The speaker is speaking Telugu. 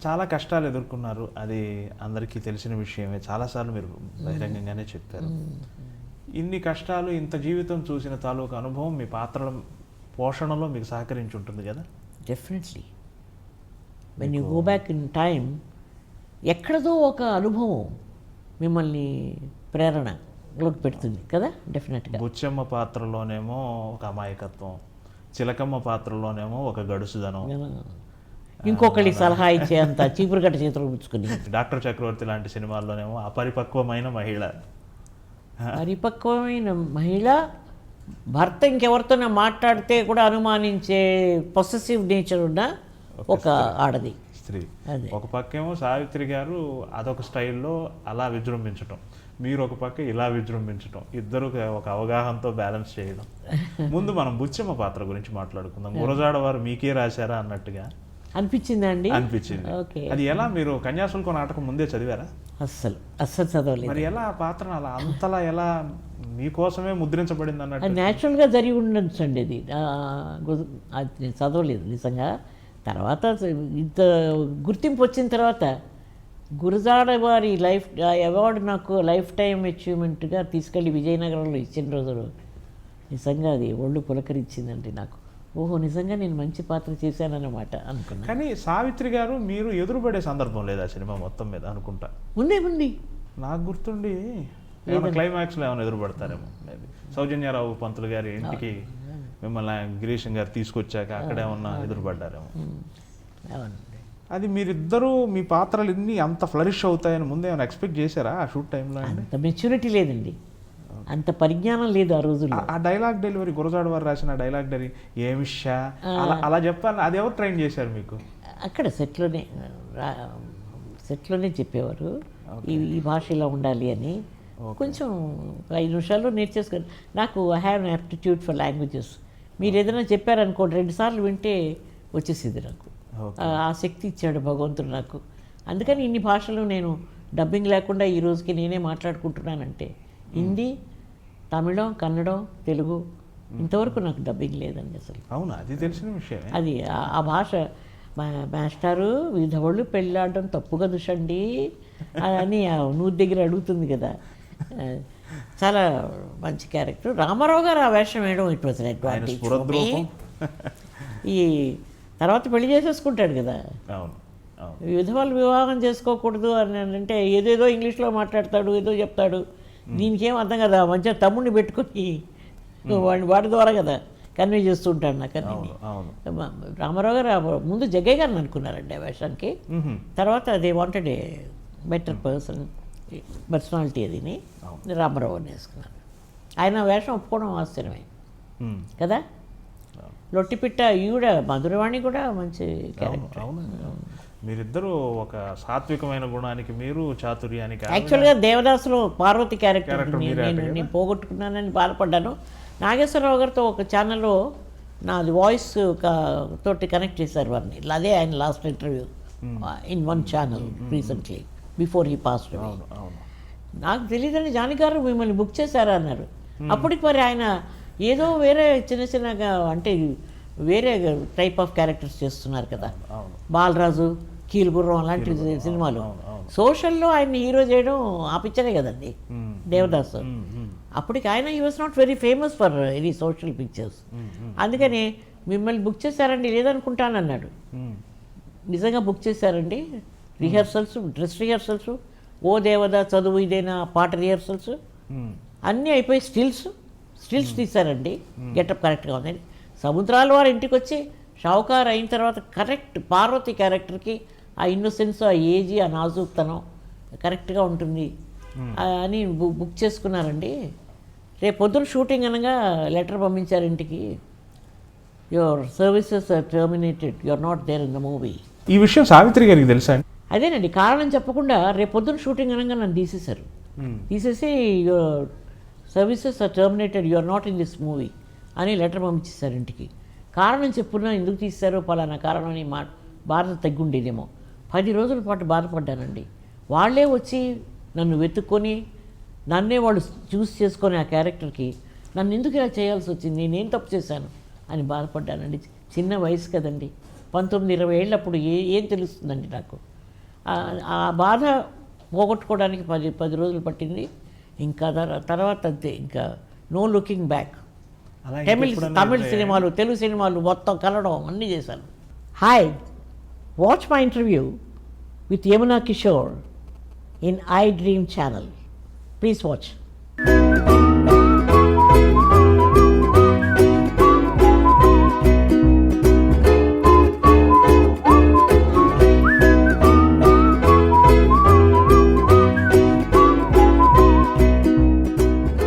చాలా కష్టాలు ఎదుర్కొన్నారు, అది అందరికీ తెలిసిన విషయమే, చాలాసార్లు మీరు బహిరంగంగానే చెప్పారు. ఇన్ని కష్టాలు, ఇంత జీవితం చూసిన తాలూకు అనుభవం మీ పాత్రల పోషణలో మీకు సహకరించి ఉంటుంది కదా? Definitely. When you go back in time, ఎక్కడదో ఒక అనుభవం మిమ్మల్ని ప్రేరణలోకి పెడుతుంది కదా, డెఫినెట్గా. బుచ్చమ్మ పాత్రలోనేమో ఒక అమాయకత్వం, చిలకమ్మ పాత్రలోనేమో ఒక గడుసుదనం, ఇంకొకరికి సలహా ఇచ్చే అంత చీపురుగట్ట చేతులు పుచ్చుకుని, డాక్టర్ చక్రవర్తి లాంటి సినిమాల్లోనేమో అపరిపక్వమైన మహిళ. పరిపక్వమైన మహిళ, భర్త ఇంకెవరితోనే మాట్లాడితే కూడా అనుమానించే పొసెసివ్ నేచర్ ఉన్న ఒక ఆడది స్త్రీ. అదే. ఒక పక్కేమో సావిత్రి గారు అదొక స్టైల్లో అలా విజృంభించటం, మీరు ఒక పక్క ఇలా విజృంభించటం, ఇద్దరు ఒక అవగాహనతో బ్యాలెన్స్ చేయడం. ముందు మనం బుచ్చమ్మ పాత్ర గురించి మాట్లాడుకుందాం. గురజాడ వారు మీకే రాశారా అన్నట్టుగా అనిపించిందా అండి? అనిపించింది. ఓకే. అది ఎలా, మీరు కన్యాశుల్కం నాటకం ముందే చదివారా? అస్సలు చదవలేదు. మరి ఎలా ఆ పాత్ర అలా అంతలా ఎలా మీకోసమే ముద్రించబడింది అన్నట్టు? అది న్యాచురల్గా జరిగి ఉండొచ్చు అండి. అది అది నేను చదవలేదు నిజంగా. తర్వాత ఇంత గుర్తింపు వచ్చిన తర్వాత గురజాడ వారి అవార్డు నాకు లైఫ్ టైం అచీవ్మెంట్గా తీసుకెళ్ళి విజయనగరంలో ఇచ్చిన రోజులు నిజంగా అది ఒళ్ళు పులకరించిందండి నాకు. ఓహో, నిజంగా నేను మంచి పాత్ర చేశానన్నమాట అనుకున్నాను. కానీ సావిత్రి గారు మీరు ఎదురుపడే సందర్భం లేదా సినిమా మొత్తం మీద అనుకుంటా? ఉంది. నాకు గుర్తుండి క్లైమాక్స్లో ఏమైనా ఎదురుపడతారేమో. మేబీ సౌజన్యారావు పంతులు గారి ఇంటికి మిమ్మల్ని గిరీశం గారు తీసుకొచ్చాక అక్కడేమన్నా ఎదురుపడ్డారేమో. అది మీరిద్దరూ మీ పాత్రలు ఇన్ని అంత ఫ్లరిష్ అవుతాయని ముందే ఏమైనా ఎక్స్పెక్ట్ చేశారా ఆ షూట్ టైంలో? అంత మెచ్యూరిటీ లేదండి, అంత పరిజ్ఞానం లేదు ఆ రోజుల్లో. ఆ డైలాగ్ డెలివరీ, గురజాడ వారు రాసిన డైలాగ్ డెలివరీ, ఏమిషా అలా చెప్పాలి, అది ఎవరు ట్రైన్ చేశారు మీకు? అక్కడ సెట్లోనే చెప్పేవారు ఈ భాష ఇలా ఉండాలి అని. కొంచెం 5 నిమిషాల్లో నేర్చేసుకొని, నాకు I have an aptitude for languages. మీరు ఏదైనా చెప్పారనుకోండి 2 సార్లు వింటే వచ్చేసింది నాకు. ఆ శక్తి ఇచ్చాడు భగవంతుడు నాకు. అందుకని ఇన్ని భాషలు నేను డబ్బింగ్ లేకుండా ఈ రోజుకి నేనే మాట్లాడుకుంటున్నానంటే, హిందీ, తమిళం, కన్నడం, తెలుగు, ఇంతవరకు నాకు డబ్బింగ్ లేదండి అసలు. అవునా? అది తెలిసిన విషయం. అది ఆ భాష మాస్టారు విధవళ్ళు పెళ్ళాడడం తప్పు కదుషండి అని నూతి దగ్గర అడుగుతుంది కదా. చాలా మంచి క్యారెక్టర్. రామారావు గారు ఆ వేషం వేయడం ఇట్ వాజ్ అడ్వాంటేజ్. ఈ తర్వాత పెళ్లి చేసేసుకుంటాడు కదా. విధవాళ్ళు వివాహం చేసుకోకూడదు అని అంటే ఏదేదో ఇంగ్లీష్లో మాట్లాడతాడు, ఏదో చెప్తాడు. దీనికేం అర్థం కదా. మంచిగా తమ్ముడిని పెట్టుకుని వాడి ద్వారా కదా కన్వే చేస్తూ ఉంటాడు నాకు అన్ని. రామారావు గారు ముందు జగ్గయ్య గారిని అనుకున్నారండి ఆ వేషానికి. తర్వాత అదే వాంటెడ్ ఏ బెటర్ పర్సనాలిటీ అదిని రామారావు అని వేసుకున్నాను. ఆయన వేషం ఒప్పుకోవడం ఆశ్చర్యమే కదా. లొట్టిపిట్ట ఈవిడ మధురవాణి కూడా మంచి క్యారెక్టర్. మీరిద్దరూ ఒక సాత్వికమైన గుణానికి, మీరు చాతుర్యానికి. యాక్చువల్గా దేవదాసులో పార్వతి క్యారెక్టర్ నేను పోగొట్టుకున్నానని బాధపడ్డాను. నాగేశ్వరరావు గారితో ఒక ఛానల్లో నాది వాయిస్ తోటి కనెక్ట్ చేశారు వారిని. అదే ఆయన last interview in one channel recently before he passed away. నాకు తెలియదండి, జానకి గారు మిమ్మల్ని బుక్ చేశారా అన్నారు. అప్పటికి మరి ఆయన ఏదో వేరే చిన్నగా అంటే వేరే టైప్ ఆఫ్ క్యారెక్టర్స్ చేస్తున్నారు కదా. బాలరాజు, కీలుగుర్రం అలాంటి సినిమాలు. సోషల్లో ఆయన హీరో చేయడం ఆపించనే కదండి దేవదాస్. అప్పటికి ఆయన he was not very famous for any social pictures. అందుకని మిమ్మల్ని బుక్ చేశారండి, లేదనుకుంటానన్నాడు. నిజంగా బుక్ చేశారండి. రిహర్సల్స్, డ్రెస్ రిహర్సల్స్, ఓ దేవదా చదువు ఇదేనా పాట రిహర్సల్స్ అన్నీ అయిపోయి స్టిల్స్ తీశారండి. గెటప్ కరెక్ట్గా ఉందని. సముద్రాల వారి ఇంటికి వచ్చి షావుకారు అయిన తర్వాత కరెక్ట్ పార్వతి క్యారెక్టర్కి ఆ ఇన్నోసెన్స్, ఆ ఏజీ, ఆ నాజూక్తనం కరెక్ట్గా ఉంటుంది అని బుక్ చేసుకున్నారండి. రేపు పొద్దున షూటింగ్ అనగా లెటర్ పంపించారు ఇంటికి, your services are terminated, you are not there in the movie. ఈ విషయం సావిత్రి గారికి తెలుసా? అదేనండి, కారణం చెప్పకుండా రేపు పొద్దున షూటింగ్ అనగా నన్ను తీసేశారు. తీసేసి your services are terminated, you are not in this movie అని లెటర్ పంపించేశారు ఇంటికి. కారణం చెప్పున్నా ఎందుకు తీశారో పలానా కారణం అని బాధ తగ్గుండేదేమో. 10 రోజుల పాటు బాధపడ్డానండి. వాళ్ళే వచ్చి నన్ను వెతుక్కొని నన్నే వాళ్ళు చూస్ చేసుకొని ఆ క్యారెక్టర్కి నన్ను ఎందుకు ఇలా చేయాల్సి వచ్చింది, నేనేం తప్పు చేశాను అని బాధపడ్డానండి. చిన్న వయసు కదండి, 19-20 ఏళ్ళప్పుడు ఏం తెలుస్తుందండి నాకు. ఆ బాధ పోగొట్టుకోవడానికి 10 రోజులు పట్టింది. ఇంకా తర్వాత అంతే, ఇంకా నో లుకింగ్ బ్యాక్. అలా తమిళ్ సినిమాలు, తెలుగు సినిమాలు మొత్తం కన్నడం అన్నీ చేశాను. Hi, watch my interview with Yamuna Kishore in I dream channel. Please watch.